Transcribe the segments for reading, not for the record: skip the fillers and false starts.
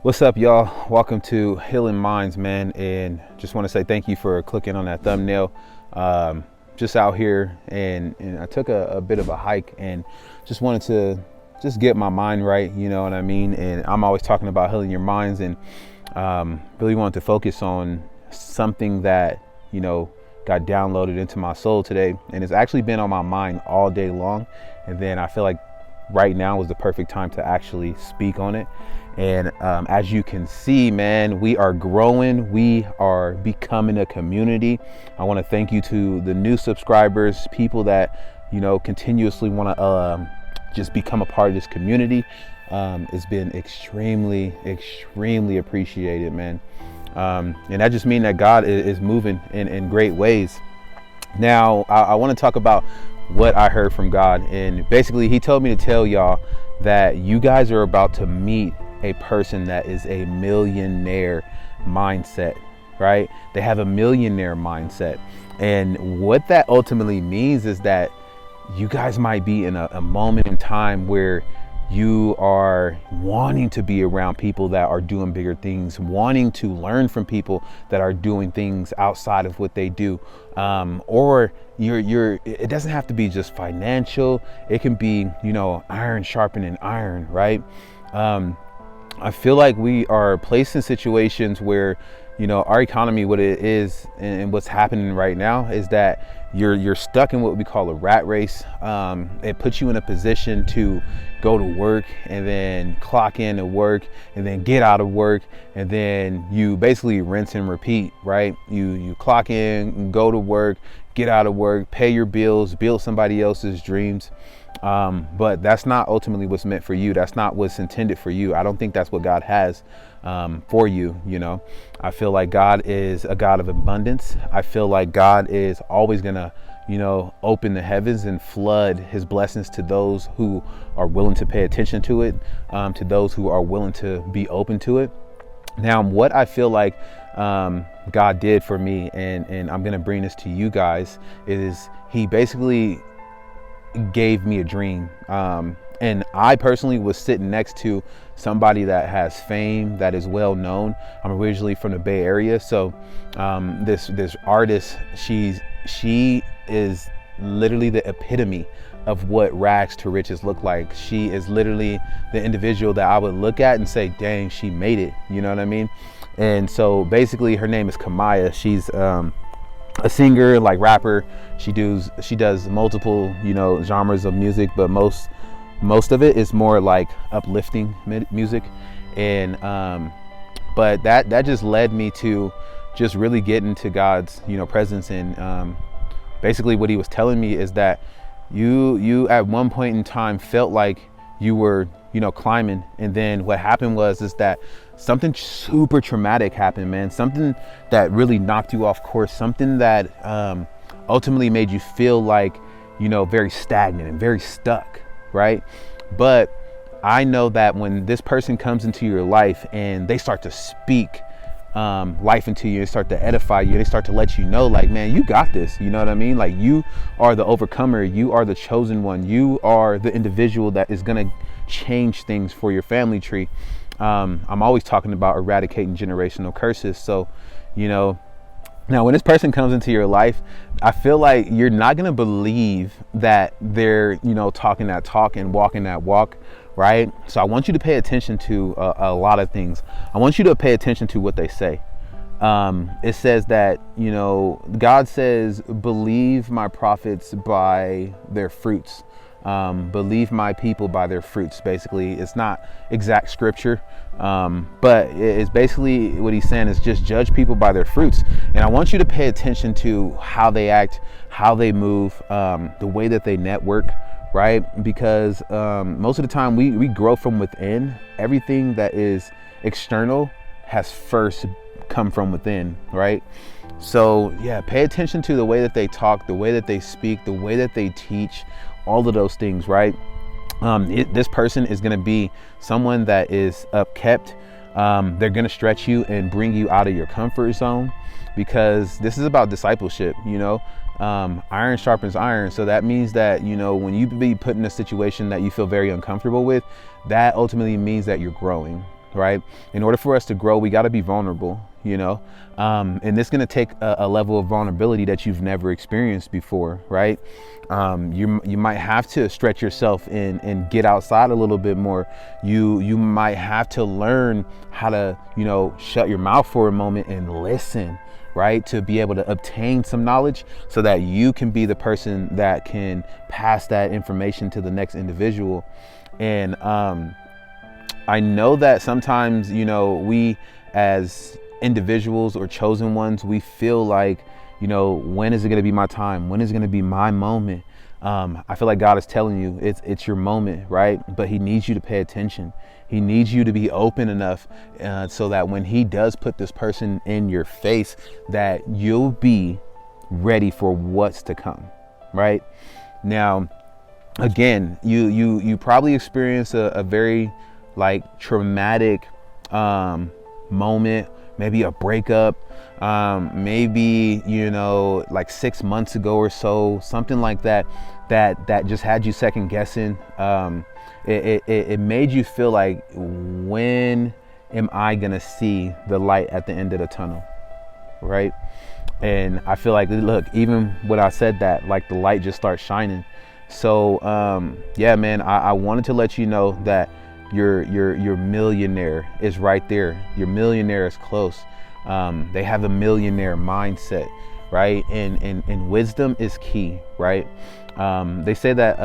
What's up, y'all? Welcome to Healing Minds, man. And just want to say thank you for clicking on that thumbnail. Just out here and I took a bit of a hike and just wanted to just get my mind right, you know what I mean? And I'm always talking about healing your minds, and really wanted to focus on something that, you know, got downloaded into my soul today. And it's actually been on my mind all day long. And then I feel like right now was the perfect time to actually speak on it. And as you can see, man, we are growing. We are becoming a community. I want to thank you to the new subscribers, people that, you know, continuously want to just become a part of this community. It's been extremely appreciated, man. And that just means that God is moving in great ways. Now, I want to talk about what I heard from God. And basically, he told me to tell y'all that you guys are about to meet a person that is a millionaire mindset, right? They have a millionaire mindset. And what that ultimately means is that you guys might be in a moment in time where you are wanting to be around people that are doing bigger things, wanting to learn from people that are doing things outside of what they do. Or it doesn't have to be just financial. It can be, you know, iron sharpening iron, right? I feel like we are placed in situations where, you know, our economy, what it is and what's happening right now is that you're stuck in what we call a rat race. It puts you in a position to go to work and then clock in to work and then get out of work, and then you basically rinse and repeat, right? You clock in, go to work, get out of work, pay your bills, build somebody else's dreams. But that's not ultimately what's meant for you. That's not what's intended for you. I don't think that's what God has for you. You know, I feel like God is a God of abundance. I feel like God is always gonna, you know, open the heavens and flood his blessings to those who are willing to pay attention to it, to those who are willing to be open to it. Now, what I feel like God did for me, and I'm gonna bring this to you guys, is he basically gave me a dream. And I personally was sitting next to somebody that has fame, that is well known. I'm originally from the Bay Area, so this artist, she is literally the epitome of what rags to riches look like. She is literally the individual that I would look at and say, dang, she made it, you know what I mean? And so basically her name is Kamaya. She's a singer, like rapper. She does multiple, you know, genres of music, but most of it is more like uplifting music. And but that just led me to just really get into God's, you know, presence. And basically what he was telling me is that you at one point in time felt like you were, you know, climbing, and then what happened is that something super traumatic happened, man. Something that really knocked you off course, something that ultimately made you feel like, you know, very stagnant and very stuck, right? But I know that when this person comes into your life and they start to speak life into you, they start to edify you, they start to let you know, like, man, you got this, you know what I mean? Like, you are the overcomer, you are the chosen one, you are the individual that is gonna change things for your family tree. I'm always talking about eradicating generational curses. So, you know, now when this person comes into your life, I feel like you're not going to believe that they're, you know, talking that talk and walking that walk, right? So I want you to pay attention to a lot of things. I want you to pay attention to what they say. It says that, you know, God says, believe my prophets by their fruits. Believe my people by their fruits. Basically, it's not exact scripture, but it's basically what he's saying is just judge people by their fruits. And I want you to pay attention to how they act, how they move, the way that they network, right? Because most of the time we grow from within. Everything that is external has first come from within, right? So yeah, pay attention to the way that they talk, the way that they speak, the way that they teach, all of those things, right? This person is going to be someone that is upkept. They're going to stretch you and bring you out of your comfort zone, because this is about discipleship, you know. Iron sharpens iron. So that means that, you know, when you be put in a situation that you feel very uncomfortable with, that ultimately means that you're growing, right? In order for us to grow, we got to be vulnerable, you know, and it's going to take a level of vulnerability that you've never experienced before, right? You might have to stretch yourself and get outside a little bit more. You might have to learn how to, you know, shut your mouth for a moment and listen, right? To be able to obtain some knowledge so that you can be the person that can pass that information to the next individual. And I know that sometimes, you know, we as individuals or chosen ones, we feel like, you know, when is it going to be my time? When is it going to be my moment? I feel like God is telling you it's your moment, right? But he needs you to pay attention. He needs you to be open enough so that when he does put this person in your face, that you'll be ready for what's to come, right? Now, again, you probably experience a very like traumatic moment, maybe a breakup, maybe, you know, like 6 months ago or so, something like that just had you second guessing. It made you feel like, when am I gonna see the light at the end of the tunnel, right? And I feel like, look, even when I said that, like the light just starts shining. So yeah, man, I wanted to let you know that your millionaire is right there. Your millionaire is close. They have a millionaire mindset, right? And wisdom is key, right? They say that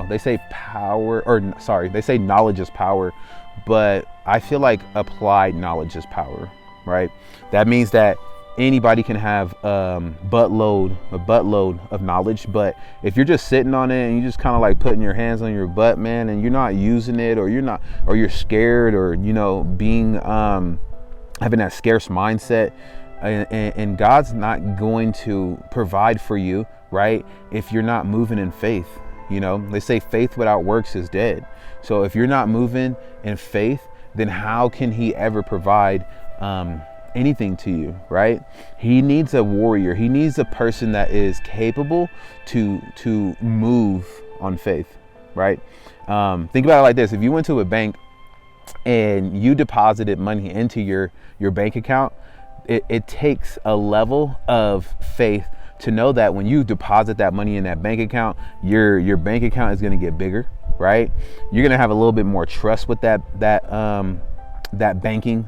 they say knowledge is power, but I feel like applied knowledge is power, right? That means that anybody can have a buttload of knowledge, but if you're just sitting on it and you're just kind of like putting your hands on your butt, man, and you're not using it, or you're scared, or, you know, being having that scarce mindset, and God's not going to provide for you, right, if you're not moving in faith. You know, they say faith without works is dead. So if you're not moving in faith, then how can he ever provide anything to you, right? He needs a warrior. He needs a person that is capable to move on faith, right? Think about it like this. If you went to a bank and you deposited money into your bank account, it takes a level of faith to know that when you deposit that money in that bank account, your bank account is going to get bigger, right? You're going to have a little bit more trust with that banking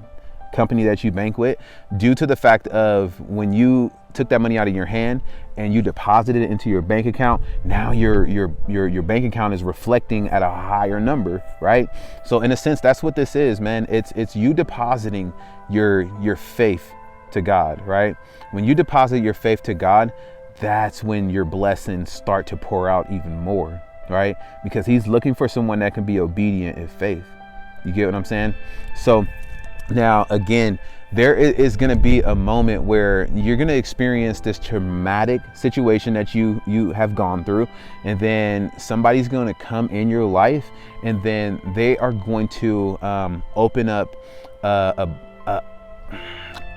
company that you bank with, due to the fact of when you took that money out of your hand and you deposited it into your bank account, now your bank account is reflecting at a higher number, right? So in a sense, that's what this is, man. It's you depositing your faith to God, right? When you deposit your faith to God, that's when your blessings start to pour out even more, right? Because he's looking for someone that can be obedient in faith. You get what I'm saying? So now, again, there is going to be a moment where you're going to experience this traumatic situation that you have gone through, and then somebody's going to come in your life, and then they are going to open up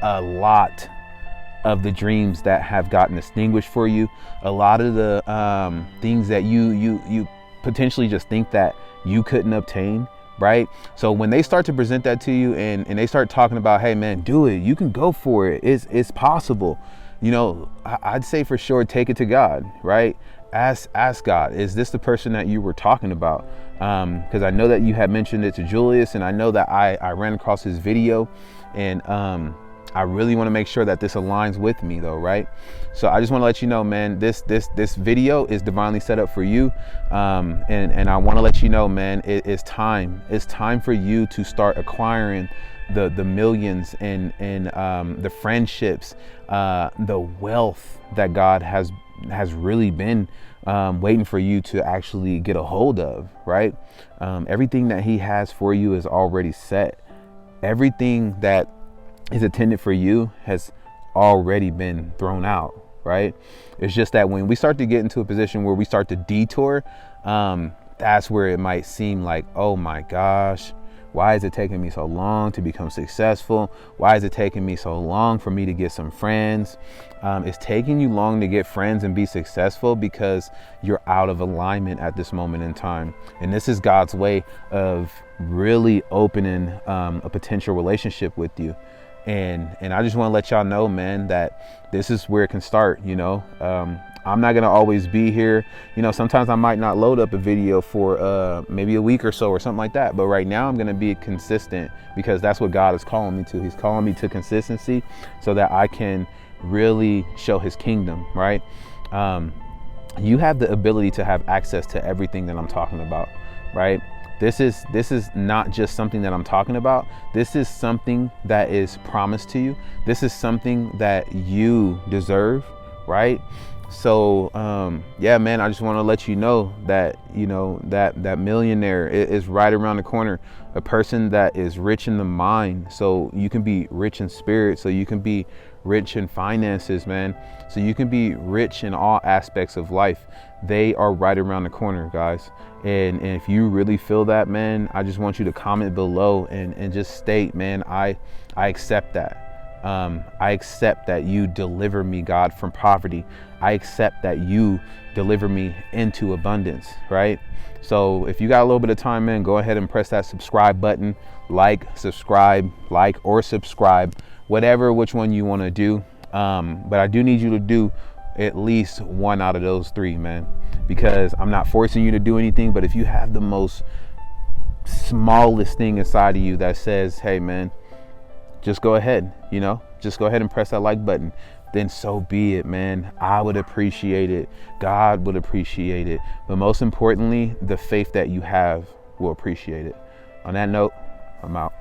a lot of the dreams that have gotten extinguished for you, a lot of the things that you potentially just think that you couldn't obtain, right? So when they start to present that to you and they start talking about, hey man, do it, you can go for it, it's possible, you know, I'd say for sure take it to God, right? Ask God, is this the person that you were talking about? Because I know that you had mentioned it to Julius, and I know that I ran across his video, and I really want to make sure that this aligns with me though, right? So I just want to let you know, man, this video is divinely set up for you. And I want to let you know, man, it's time for you to start acquiring the millions and the friendships, the wealth that God has really been waiting for you to actually get a hold of, right? Everything that he has for you is already set. Everything that is intended for you has already been thrown out, right? It's just that when we start to get into a position where we start to detour, that's where it might seem like, oh my gosh, Why is it taking me so long to become successful? Why is it taking me so long for me to get some friends? It's taking you long to get friends and be successful because you're out of alignment at this moment in time. And this is God's way of really opening a potential relationship with you. And I just want to let y'all know, man, that this is where it can start. I'm not going to always be here. Sometimes I might not load up a video for maybe a week or so or something like that. But right now I'm going to be consistent because that's what God is calling me to. He's calling me to consistency so that I can really show his kingdom, right? You have the ability to have access to everything that I'm talking about, right? This is not just something that I'm talking about. This is something that is promised to you. This is something that you deserve, right? So, yeah, man, I just want to let you know that, that millionaire is right around the corner. A person that is rich in the mind, so you can be rich in spirit, so you can be rich in finances, man. So you can be rich in all aspects of life. They are right around the corner, guys. And if you really feel that, man, I just want you to comment below and just state, man, I accept that. I accept that you deliver me, God, from poverty. I accept that you deliver me into abundance, right? So if you got a little bit of time, man, go ahead and press that subscribe button, subscribe, or subscribe, which one you want to do. But I do need you to do at least one out of those three, man, because I'm not forcing you to do anything. But if you have the most smallest thing inside of you that says, hey, man, just go ahead, just go ahead and press that like button, then so be it, man. I would appreciate it. God would appreciate it. But most importantly, the faith that you have will appreciate it. On that note, I'm out.